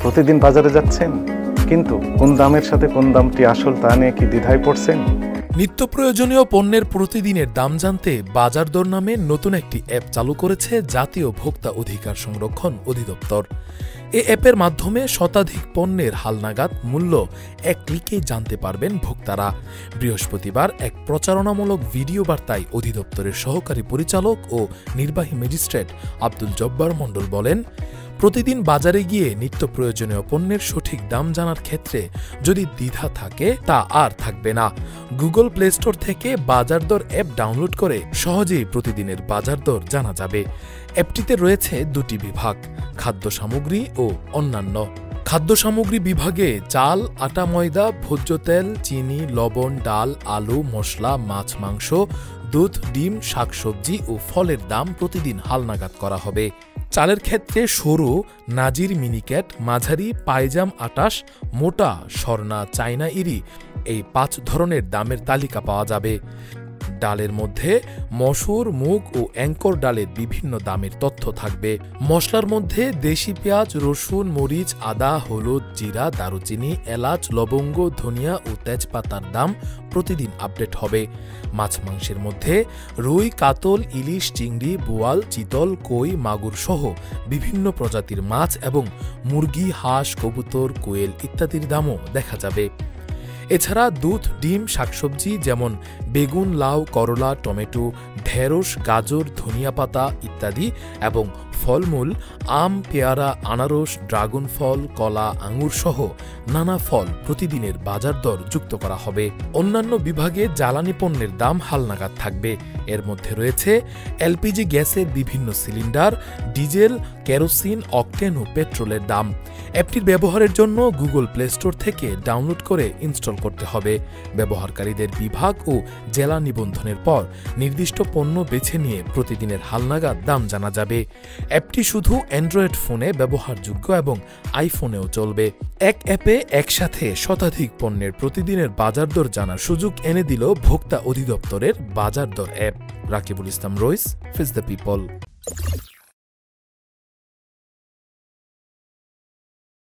প্রতিদিন বাজারে যাচ্ছেন, কিন্তু কোন দামের সাথে কোন দামটি আসল তা নিয়ে কি দ্বিধায় পড়ছেন? নিত্য প্রয়োজনীয় পণ্যের প্রতিদিনের দাম জানতে বাজার দর নামে নতুন একটি অ্যাপ চালু করেছে জাতীয় ভোক্তা অধিকার সংরক্ষণ অধিদপ্তর। এই অ্যাপের মাধ্যমে শতাধিক পণ্যের হালনাগাদ মূল্য এক ক্লিকেই জানতে পারবেন ভোক্তারা। বৃহস্পতিবার এক প্রচারণামূলক ভিডিও বার্তায় অধিদপ্তরের সহকারী পরিচালক ও নির্বাহী ম্যাজিস্ট্রেট আব্দুল জব্বার মণ্ডল বলেন, প্রতিদিন বাজারে গিয়ে নিত্য প্রয়োজনীয় পণ্যের সঠিক দাম জানার ক্ষেত্রে যদি দ্বিধা থাকে তা আর থাকবে না। গুগল প্লে স্টোর থেকে বাজার দর অ্যাপ ডাউনলোড করে সহজেই প্রতিদিনের বাজার দর জানা যাবে। অ্যাপটিতে রয়েছে দুটি বিভাগ, খাদ্য সামগ্রী ও অন্যান্য। খাদ্য সামগ্রী বিভাগে চাল, আটা, ময়দা, ভোজ্য তেল, চিনি, লবণ, ডাল, আলু, মশলা, মাছ, মাংস, দুধ, ডিম, শাকসবজি ও ফলের দাম প্রতিদিন হালনাগাদ করা হবে। চালের ক্ষেত্রে সরু নাজির মিনিকেট, মাঝারি পাইজাম ২৮, মোটা স্বর্ণা চায়না ইরি এই ৫ ধরনের দামের তালিকা পাওয়া যাবে। ডালের মধ্যে মসুর, মুগ ও অ্যাঙ্কর ডালের বিভিন্ন দামের তথ্য থাকবে। মশলার মধ্যে দেশি পেঁয়াজ, রসুন, মরিচ, আদা, হলুদ, জিরা, দারুচিনি, এলাচ, লবঙ্গ, ধনিয়া ও তেজপাতার দাম প্রতিদিন আপডেট হবে। মাছ মাংসের মধ্যে রুই, কাতল, ইলিশ, চিংড়ি, বোয়াল, চিতল, কই, মাগুর সহ বিভিন্ন প্রজাতির মাছ এবং মুরগি, হাঁস, কবুতর, কোয়েল ইত্যাদির দামও দেখা যাবে। এছাড়া দুধ, ডিম, শাকসবজি যেমন বেগুন, লাউ, করলা, টমেটো, ঢেঁড়স, গাজর, ধনিয়া পাতা ইত্যাদি এবং ফলমূল আম, পেয়ারা, আনারস, ড্রাগন ফল, কলা, আঙুর সহ নানা ফল প্রতিদিনের বাজার দর যুক্ত করা হবে। অন্যান্য বিভাগে জ্বালানি পণ্যের দাম হালনাগাদ থাকবে। এর মধ্যে রয়েছে এলপিজি গ্যাসের বিভিন্ন সিলিন্ডার, ডিজেল, কেরোসিন, অকটেন ও পেট্রোলের দাম। অ্যাপটির ব্যবহারের জন্য গুগল প্লে স্টোর থেকে ডাউনলোড করে ইনস্টল করতে হবে। ব্যবহারকারীদের বিভাগ ও জেলা নিবন্ধনের পর নির্দিষ্ট পণ্য বেছে নিয়ে প্রতিদিনের হালনাগাদ দাম জানা যাবে। অ্যাপটি শুধু অ্যান্ড্রয়েড ফোনে ব্যবহারযোগ্য এবং আইফোনেও চলবে। এক অ্যাপে একসাথে শতাধিক পণ্যের প্রতিদিনের বাজার দর জানার সুযোগ এনে দিল ভোক্তা অধিদপ্তরের বাজার দর app. Rakibul Islam Rais, face the people.